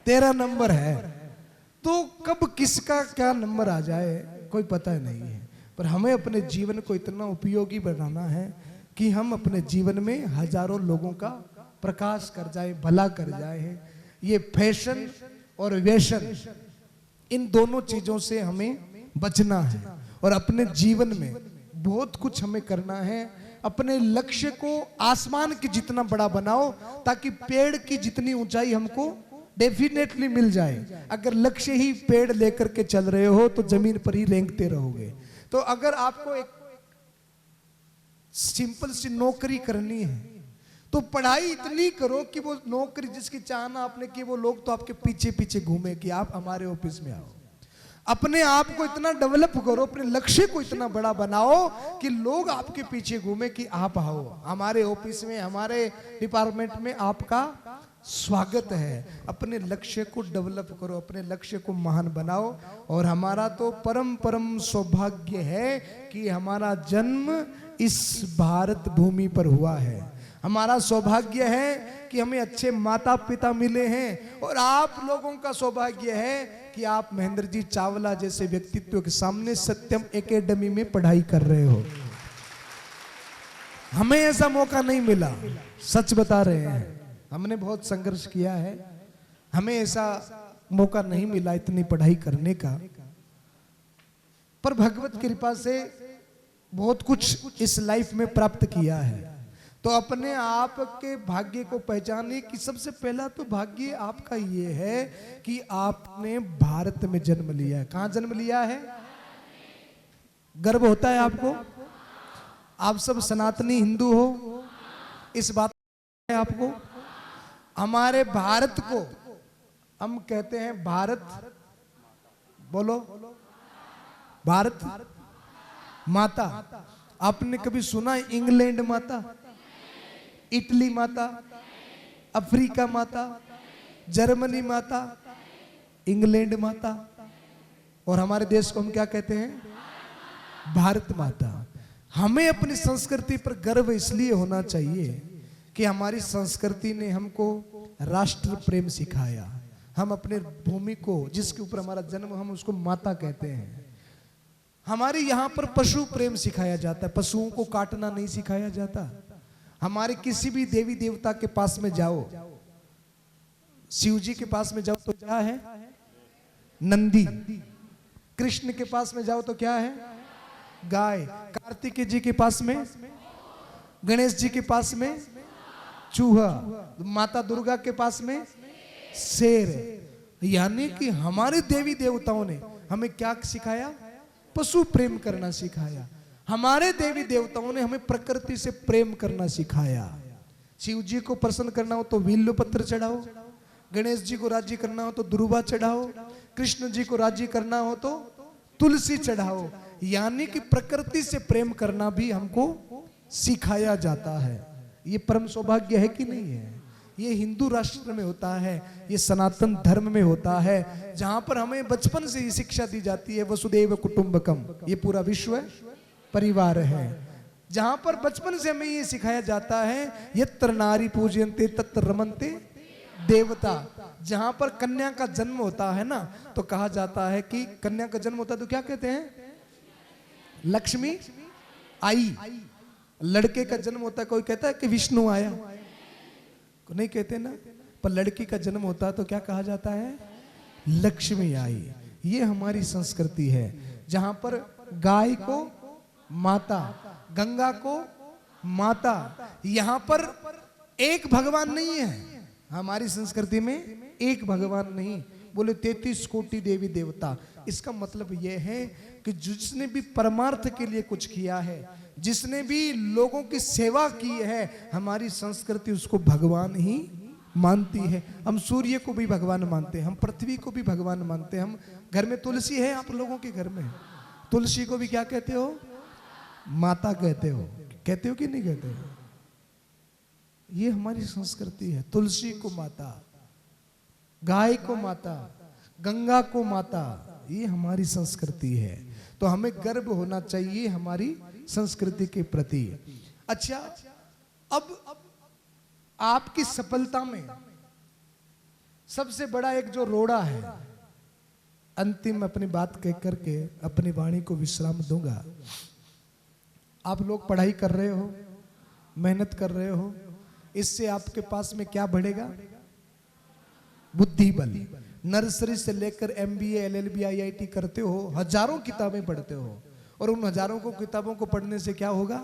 तेरा नंबर है। तो कब किसका क्या नंबर आ जाए कोई पता नहीं है, पर हमें अपने जीवन को इतना उपयोगी बनाना है कि हम अपने जीवन में हजारों लोगों का प्रकाश कर जाए, भला कर जाए। ये फैशन और व्यसन, इन दोनों चीजों से हमें बचना है और अपने जीवन में बहुत कुछ हमें करना है। अपने लक्ष्य को आसमान के जितना बड़ा बनाओ ताकि पेड़ की जितनी ऊंचाई हमको डेफिनेटली मिल जाए। अगर लक्ष्य ही पेड़ लेकर के चल रहे हो तो जमीन पर ही रेंगते रहोगे। तो अगर आपको एक सिंपल सी नौकरी करनी है तो पढ़ाई इतनी करो कि वो नौकरी जिसकी चाहना आपने की वो लोग तो आपके पीछे पीछे घूमे कि आप हमारे ऑफिस में आओ। अपने आप को इतना डेवलप करो, अपने लक्ष्य को इतना बड़ा बनाओ कि लोग आपके पीछे घूमे कि आप आओ हमारे ऑफिस में, हमारे डिपार्टमेंट में आपका स्वागत है। अपने लक्ष्य को डेवलप करो, अपने लक्ष्य को महान बनाओ। और हमारा तो परम परम सौभाग्य है कि हमारा जन्म इस भारत भूमि पर हुआ है। हमारा सौभाग्य है कि हमें अच्छे माता पिता मिले हैं और आप लोगों का सौभाग्य है कि आप महेंद्र जी चावला जैसे व्यक्तित्व के सामने सत्यम एकेडमी में पढ़ाई कर रहे हो। हमें ऐसा मौका नहीं मिला, सच बता रहे हैं। हमने बहुत संघर्ष किया है, हमें ऐसा मौका नहीं मिला इतनी पढ़ाई करने का, पर भगवत कृपा से बहुत कुछ इस लाइफ में प्राप्त किया है। तो अपने आप के भाग्य को पहचानिए कि सबसे पहला तो भाग्य आपका ये है कि आपने भारत में जन्म लिया है। कहां जन्म लिया है? गर्व होता है आपको? आप सब सनातनी हिंदू हो, इस बात है आपको। हमारे भारत को हम कहते हैं भारत, बोलो भारत माता। आपने कभी सुना इंग्लैंड माता, इटली माता, अफ्रीका माता, जर्मनी माता, इंग्लैंड माता? और हमारे देश को हम क्या कहते हैं? भारत माता। हमें अपनी संस्कृति पर गर्व इसलिए होना चाहिए कि हमारी संस्कृति ने हमको राष्ट्र प्रेम सिखाया। हम अपने भूमि को, जिसके ऊपर हमारा जन्म, हम उसको माता कहते हैं। हमारे यहाँ पर पशु प्रेम सिखाया जाता है, पशुओं को काटना नहीं सिखाया जाता। हमारे किसी भी देवी देवता के पास में जाओ, शिव जी के पास में जाओ तो क्या है? नंदी। कृष्ण के पास में जाओ तो क्या है? गाय। कार्तिकेय जी के पास में, गणेश जी के पास में चूहा, माता दुर्गा के पास में शेर। यानी कि हमारे देवी देवताओं ने हमें क्या सिखाया? पशु प्रेम करना सिखाया। हमारे देवी देवताओं ने हमें प्रकृति से प्रेम करना सिखाया। शिव जी को प्रसन्न करना हो तो विल्व पत्र चढ़ाओ, गणेश जी को राजी करना हो तो दुर्वा चढ़ाओ, कृष्ण जी को राजी करना हो तो तुलसी चढ़ाओ। यानी कि प्रकृति से प्रेम करना भी हमको सिखाया जाता है। ये परम सौभाग्य है कि नहीं है? ये हिंदू राष्ट्र में होता है, ये सनातन धर्म में होता है, जहां पर हमें बचपन से ही शिक्षा दी जाती है वसुदेव कुटुंबकम, ये पूरा विश्व परिवार है। जहां पर बचपन से हमें ये सिखाया जाता है यत्र नारी पूजयन्ते तत्र रमन्ते देवता। जहां पर कन्या का जन्म होता है ना, तो कहा जाता है कि कन्या का जन्म होता है तो क्या कहते हैं? लक्ष्मी आई। लड़के का जन्म होता है, कोई कहता है कि विष्णु आया, नहीं कहते ना। पर लड़की का जन्म होता है तो क्या कहा जाता है? लक्ष्मी आई। ये हमारी संस्कृति है, जहां पर गाय को माता, गंगा को माता। यहां पर एक भगवान नहीं है। हमारी संस्कृति में एक भगवान नहीं, बोले 33 कोटि देवी देवता। इसका मतलब यह है कि जिसने भी परमार्थ के लिए कुछ किया है, जिसने भी लोगों की सेवा की है, हमारी संस्कृति उसको भगवान ही मानती है। हम सूर्य को भी भगवान मानते हैं, हम पृथ्वी को भी भगवान मानते हैं। हम घर में तुलसी है, आप लोगों के घर में तुलसी को भी क्या कहते हो? माता कहते हो। कहते हो कि नहीं कहते हो? ये हमारी संस्कृति है। तुलसी को माता, गाय को माता, गंगा को माता, ये हमारी संस्कृति है। तो हमें गर्व होना चाहिए हमारी संस्कृति के प्रति। अच्छा, अब आपकी सफलता में सबसे बड़ा एक जो रोड़ा है, अंतिम अपनी बात कह करके अपनी वाणी को विश्राम दूंगा। आप लोग पढ़ाई कर रहे हो, मेहनत कर रहे हो, इससे आपके पास में क्या बढ़ेगा? बुद्धि बल। नर्सरी से लेकर MBA LLB IIT करते हो, हजारों किताबें पढ़ते हो, और उन हजारों को किताबों को पढ़ने से क्या होगा?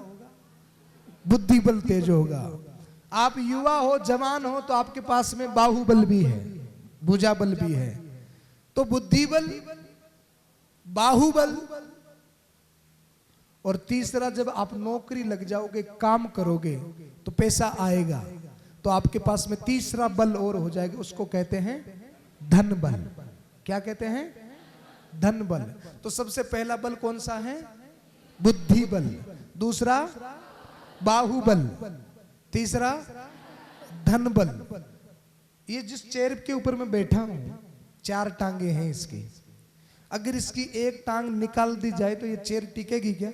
बुद्धि बल तेज होगा। आप युवा हो, जवान हो, तो आपके पास में बाहुबल भी है, भुजा बल भी है। तो बुद्धि बल, बाहुबल, और तीसरा जब आप नौकरी लग जाओगे, काम करोगे, तो पैसा आएगा, तो आपके पास में तीसरा बल और हो जाएगा, उसको कहते हैं धन बल। क्या कहते हैं? धन बल। तो सबसे पहला बल कौन सा है? बुद्धि बल। दूसरा बाहुबल, तीसरा धन बल। ये जिस चेयर के ऊपर मैं बैठा हूं, 4 टांगे हैं इसकी। अगर इसकी एक टांग निकाल दी जाए तो ये चेयर टिकेगी क्या?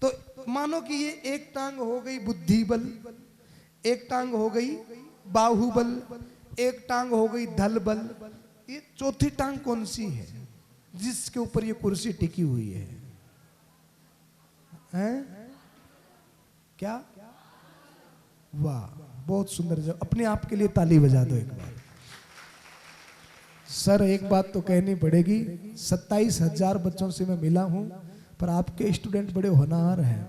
तो मानो कि ये एक टांग हो गई बुद्धि बल, एक टांग हो गई बाहुबल, एक टांग हो गई धल बल। ये चौथी टांग कौन सी है जिसके ऊपर ये कुर्सी टिकी हुई है? हैं? क्या? वाह, बहुत सुंदर जवाब। अपने आप के लिए ताली बजा दो एक बार। सर, एक बात तो कहनी पड़ेगी, 27,000 बच्चों से मैं मिला हूं, पर आपके स्टूडेंट बड़े होनहार हैं,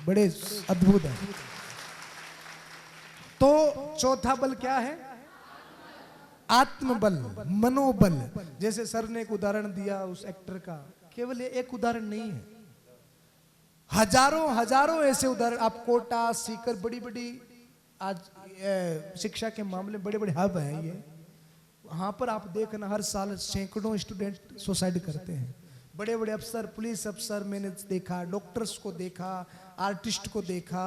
बड़े अद्भुत हैं। तो चौथा बल क्या है? आत्मबल, मनोबल। जैसे सर ने एक उदाहरण दिया उस एक्टर का, केवल ये एक उदाहरण नहीं है, हजारों हजारों ऐसे उदाहरण। आप कोटा, सीकर, बड़ी बड़ी आज शिक्षा के मामले बड़े बड़े हब हैं ये। वहां पर आप देखना, हर साल सैकड़ों स्टूडेंट सुसाइड करते हैं। बड़े बड़े अफसर, पुलिस अफसर मैंने देखा, डॉक्टर्स को देखा, आर्टिस्ट को देखा,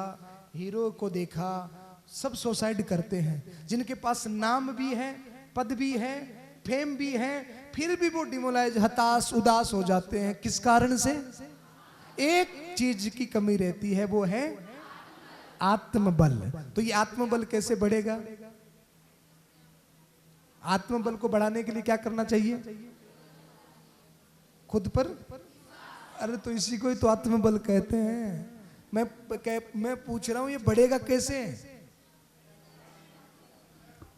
हीरो को देखा, सब सुसाइड करते हैं। जिनके पास नाम भी है, पद भी है, फेम भी है, फिर भी वो डिमोलाइज, हताश, उदास हो जाते हैं। किस कारण से? एक चीज की कमी रहती है, वो है आत्मबल। तो ये आत्मबल कैसे बढ़ेगा? आत्मबल को बढ़ाने के लिए क्या करना चाहिए? खुद पर। अरे तो इसी को ही तो आत्मबल कहते हैं। मैं पूछ रहा हूं, ये बढ़ेगा कैसे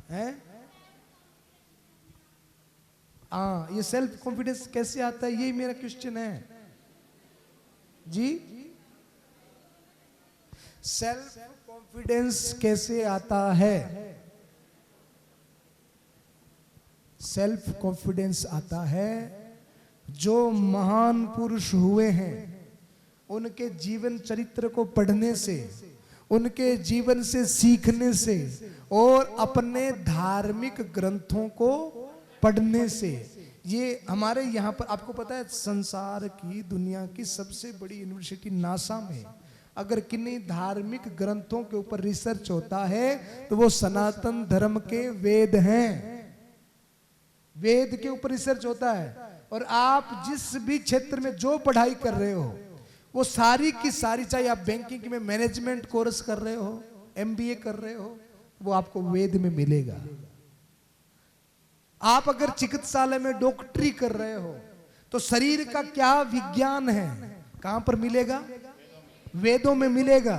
है? ये सेल्फ कॉन्फिडेंस कैसे आता है, यही मेरा क्वेश्चन है जी। सेल्फ कॉन्फिडेंस कैसे आता है? सेल्फ कॉन्फिडेंस आता है जो महान पुरुष हुए हैं, उनके जीवन चरित्र को पढ़ने से, उनके जीवन से सीखने से, और अपने धार्मिक ग्रंथों को पढ़ने से। ये हमारे यहाँ पर, आपको पता है, संसार की, दुनिया की सबसे बड़ी यूनिवर्सिटी नासा में अगर किन्हीं धार्मिक ग्रंथों के ऊपर रिसर्च होता है तो वो सनातन धर्म के वेद हैं। वेद के ऊपर रिसर्च होता है। और आप जिस भी क्षेत्र में जो पढ़ाई कर रहे हो, वो सारी की सारी, चाहे आप बैंकिंग में मैनेजमेंट कोर्स कर रहे हो, MBA कर रहे हो, वो आपको वेद में मिलेगा। आप अगर चिकित्सालय में डॉक्टरी कर रहे हो, तो शरीर का क्या विज्ञान है, कहां पर मिलेगा? वेदों में मिलेगा।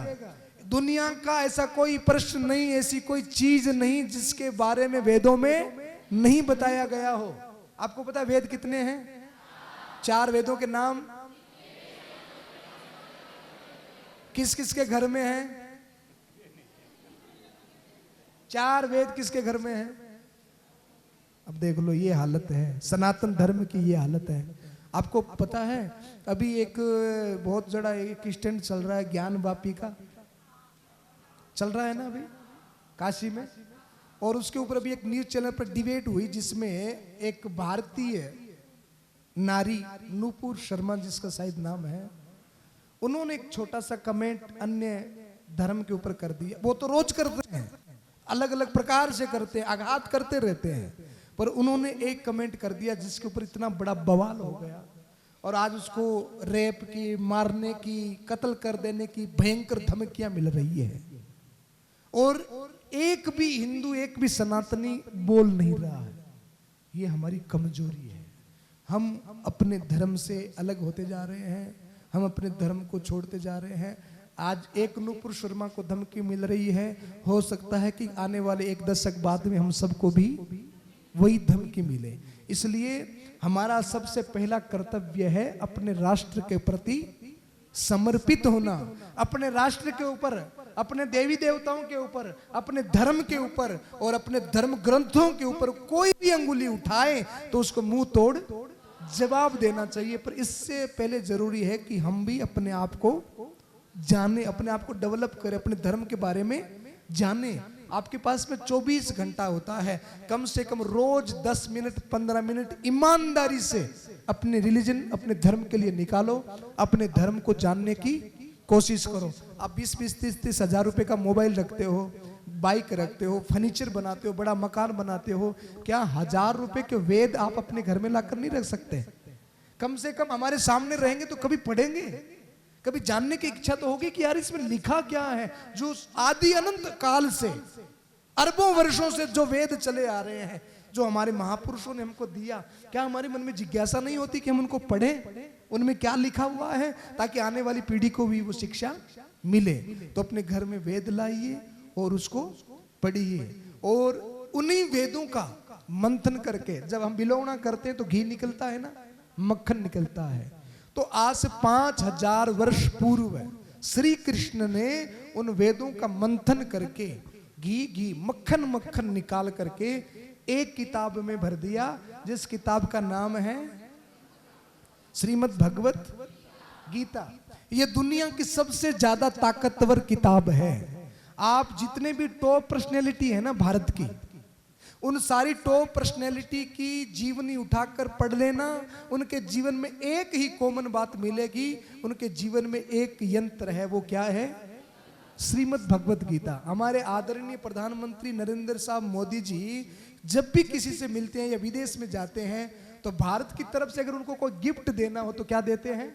दुनिया का ऐसा कोई प्रश्न नहीं, ऐसी कोई चीज नहीं जिसके बारे में वेदों में नहीं बताया गया हो। आपको पता है वेद कितने हैं? 4 वेदों के नाम किस किस के घर में हैं? 4 वेद किसके घर में हैं? अब देख लो, ये हालत है सनातन धर्म की, ये हालत है। आपको पता है अभी एक बहुत बड़ा एक स्टैंड चल रहा है, ज्ञान वापी का चल रहा है ना अभी काशी में, और उसके ऊपर अभी एक न्यूज चैनल पर डिबेट हुई, जिसमें एक भारतीय नारी, नूपुर शर्मा जिसका शायद नाम है, उन्होंने एक छोटा सा कमेंट अन्य धर्म के ऊपर कर दिया। वो तो रोज करते हैं, अलग अलग प्रकार से करते हैं, आघात करते रहते हैं, पर उन्होंने एक कमेंट कर दिया जिसके ऊपर इतना बड़ा बवाल हो गया, और आज उसको रेप की, मारने की, कत्ल कर देने की भयंकर धमकियां मिल रही है। और एक भी हिंदू, एक भी सनातनी बोल नहीं रहा है। ये हमारी कमजोरी है। हम अपने धर्म से अलग होते जा रहे हैं, हम अपने धर्म को छोड़ते जा रहे हैं। आज एक नूपुर शर्मा को धमकी मिल रही है, हो सकता है कि आने वाले 1 दशक बाद में हम सबको भी वही धमकी मिले। इसलिए हमारा सबसे पहला कर्तव्य है अपने राष्ट्र के प्रति समर्पित होना, अपने राष्ट्र के ऊपर, अपने देवी देवताओं के ऊपर, अपने धर्म के ऊपर और अपने धर्म ग्रंथों के ऊपर कोई भी अंगुली उठाए तो उसको मुंह तोड़ जवाब देना चाहिए। पर इससे पहले जरूरी है कि हम भी अपने आप को जाने, अपने आप को डेवलप करें, अपने धर्म के बारे में जाने। आपके पास में 24 घंटा होता है, कम से कम रोज 10 मिनट 15 मिनट ईमानदारी से अपने रिलीजन, अपने धर्म के लिए निकालो, अपने धर्म को जानने की कोशिश करो। आप 20-20 30-30 हजार रुपए का मोबाइल रखते हो, बाइक रखते हो, फर्नीचर बनाते हो, बड़ा मकान बनाते हो, क्या 1000 रुपए के वेद आप अपने घर में लाकर नहीं रख सकते? कम से कम हमारे सामने रहेंगे तो कभी पढ़ेंगे, कभी जानने की इच्छा तो होगी कि यार इसमें लिखा क्या है। जो आदि अनंत काल से, अरबों वर्षों से जो वेद चले आ रहे हैं, जो हमारे महापुरुषों ने हमको दिया, क्या हमारे मन में जिज्ञासा नहीं होती कि हम उनको पढ़ें, उनमें क्या लिखा हुआ है, ताकि आने वाली पीढ़ी को भी वो शिक्षा मिले। तो अपने घर में वेद लाइए और उसको पढ़िए, और उन्हीं वेदों का मंथन करके, जब हम बिलोवना करते हैं तो घी निकलता है ना, मक्खन निकलता है। तो आज से 5000 वर्ष पूर्व श्री कृष्ण ने उन वेदों का मंथन करके घी मक्खन निकाल करके एक किताब में भर दिया, जिस किताब का नाम है श्रीमद् भगवत गीता। ये दुनिया की सबसे ज्यादा ताकतवर किताब है। आप जितने भी टॉप पर्सनैलिटी है ना भारत की, उन सारी टॉप पर्सनैलिटी की जीवनी उठाकर पढ़ लेना, उनके जीवन में एक ही कॉमन बात मिलेगी, उनके जीवन में एक यंत्र है। वो क्या है? श्रीमद् भगवत गीता। हमारे आदरणीय प्रधानमंत्री नरेंद्र साहब मोदी जी जब भी किसी से मिलते हैं या विदेश में जाते हैं तो भारत की तरफ से अगर उनको कोई गिफ्ट देना हो तो क्या देते हैं?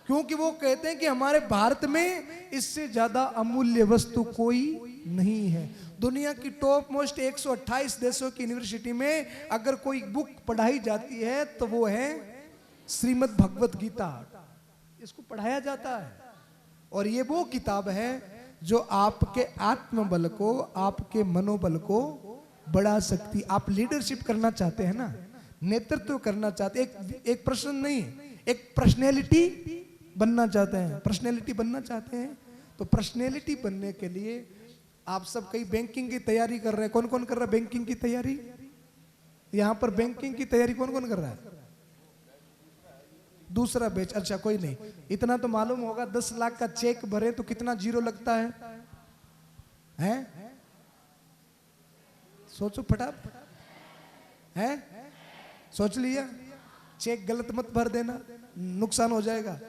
क्योंकि वो कहते हैं कि हमारे भारत में इससे ज्यादा अमूल्य वस्तु कोई नहीं है। दुनिया की टॉप मोस्ट 128 देशों की यूनिवर्सिटी में अगर कोई बुक पढ़ाई जाती है तो वो है श्रीमद् भगवत गीता। इसको पढ़ाया जाता है, और ये वो किताब है जो आपके आत्मबल को, आपके मनोबल को बढ़ा सकती। आप लीडरशिप करना चाहते हैं ना, नेतृत्व करना चाहते हैं, एक प्रश्न नहीं, एक पर्सनैलिटी बनना चाहते हैं, पर्सनैलिटी बनना चाहते हैं, तो पर्सनैलिटी बनने के लिए आप सब कई बैंकिंग की तैयारी कर रहे हैं। कौन कौन कर रहा है बैंकिंग की तैयारी? यहां पर बैंकिंग की तैयारी कौन कौन कर रहा है? दूसरा बैच। अच्छा, कोई नहीं, इतना तो मालूम होगा 10 लाख का चेक भरे तो कितना जीरो लगता है? हैं? सोचो फटाफट। हैं? सोच लिया? चेक गलत मत भर देना, नुकसान हो जाएगा।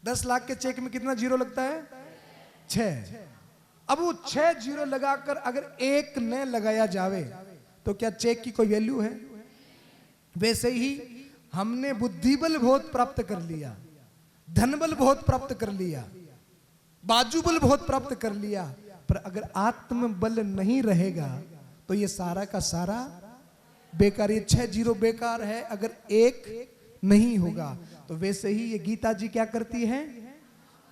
10 लाख के चेक में कितना जीरो लगता है? 6। अब वो 6 जीरो लगाकर अगर एक न लगाया जावे तो क्या चेक की कोई वैल्यू है? वैसे ही हमने बुद्धिबल बहुत प्राप्त कर लिया, धनबल बहुत प्राप्त कर लिया, बाजूबल बहुत प्राप्त कर लिया, पर अगर आत्मबल नहीं रहेगा तो ये सारा का सारा बेकार। ये 6 जीरो बेकार है अगर एक नहीं होगा। तो वैसे ही ये गीता जी क्या करती है?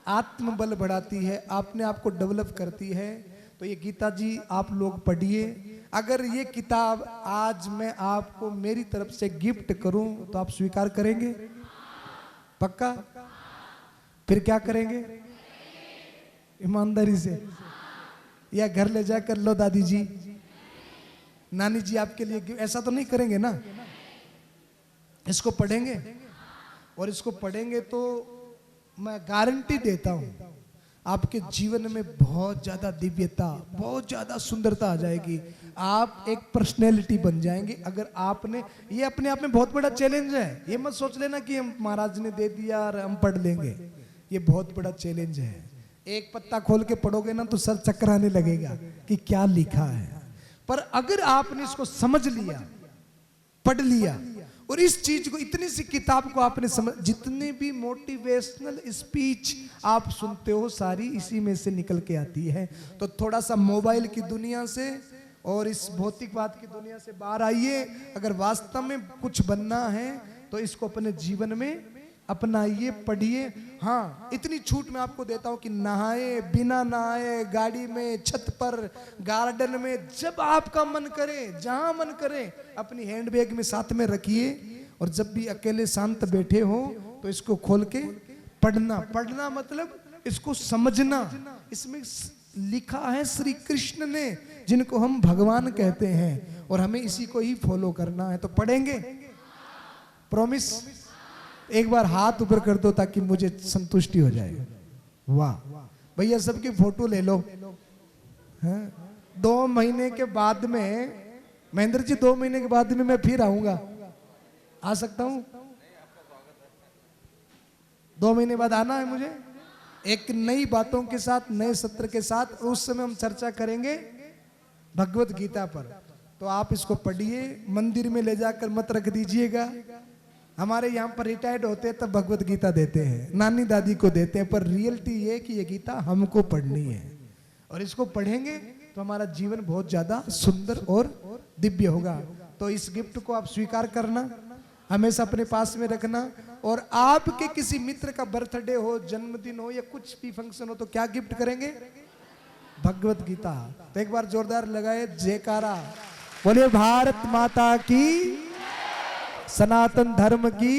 आत्मबल बढ़ाती है, अपने आप को डेवलप करती है। तो ये गीता जी आप लोग पढ़िए। अगर ये किताब आज मैं आपको मेरी तरफ से गिफ्ट करूं तो आप स्वीकार करेंगे? पक्का? फिर क्या करेंगे? ईमानदारी से, या घर ले जाकर लो दादी जी, नानी जी आपके लिए, ऐसा तो नहीं करेंगे ना? इसको पढ़ेंगे, और इसको पढ़ेंगे तो मैं गारंटी देता हूं आपके जीवन में बहुत ज्यादा दिव्यता, बहुत ज्यादा सुंदरता आ जाएगी। आप एक पर्सनैलिटी बन जाएंगे अगर आपने, ये अपने आप में बहुत बड़ा चैलेंज है। ये मत सोच लेना कि हम महाराज ने दे दिया और हम पढ़ लेंगे, ये बहुत बड़ा चैलेंज है। एक पत्ता खोल के पढ़ोगे ना तो सर चकराने लगेगा कि क्या लिखा है। पर अगर आपने इसको समझ लिया, पढ़ लिया, और इस चीज को, इतनी सी किताब को आपने समझ, जितने भी मोटिवेशनल स्पीच आप सुनते हो सारी इसी में से निकल के आती है। तो थोड़ा सा मोबाइल की दुनिया से और इस भौतिकवाद की दुनिया से बाहर आइए। अगर वास्तव में कुछ बनना है, तो इसको अपने जीवन में अपनाइए, पढ़िए। हाँ, इतनी छूट मैं आपको देता हूं कि नहाए, बिना नहाए, गाड़ी में, छत पर, गार्डन में, जब आपका मन करे, जहां मन करे, अपनी हैंडबैग में साथ में रखिए। और जब भी अकेले शांत बैठे हो तो इसको खोल के पढ़ना। पढ़ना मतलब इसको समझना। इसमें लिखा है श्री कृष्ण ने, जिनको हम भगवान कहते हैं, और हमें इसी को ही फॉलो करना है। तो पढ़ेंगे, प्रॉमिस? एक बार हाथ ऊपर कर दो ताकि मुझे संतुष्टि हो जाए। वाह भैया, सबकी फोटो ले लो। हाँ? 2 महीने के बाद में, महेंद्र जी 2 महीने के बाद में मैं फिर आऊंगा। आ सकता हूं? 2 महीने बाद आना है मुझे, एक नई बातों के साथ, नए सत्र के साथ। उस समय हम चर्चा करेंगे भगवत गीता पर। तो आप इसको पढ़िए, मंदिर में ले जाकर मत रख दीजिएगा। हमारे यहाँ पर रिटायर्ड होते हैं तब भगवत गीता देते हैं, नानी दादी को देते हैं, पर रियलिटी ये कि ये गीता हमको पढ़नी है। और इसको पढ़ेंगे तो हमारा जीवन बहुत ज्यादा सुंदर और दिव्य होगा। तो इस गिफ्ट को आप स्वीकार करना, हमेशा अपने पास में रखना। और आपके किसी मित्र का बर्थडे हो, जन्मदिन हो, या कुछ भी फंक्शन हो, तो क्या गिफ्ट करेंगे? भगवत गीता। तो एक बार जोरदार लगाए जयकारा। बोलिए भारत माता की, सनातन धर्म की।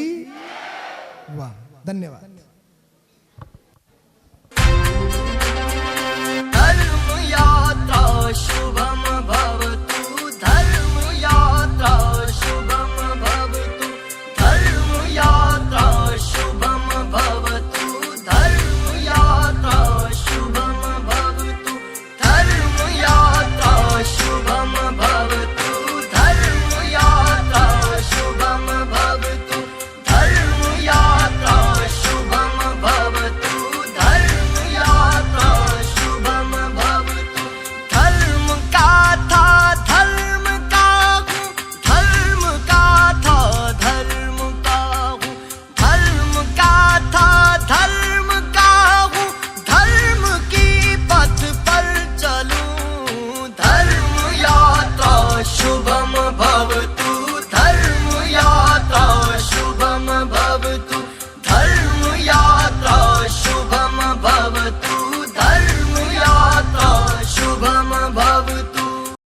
वाह, धन्यवाद।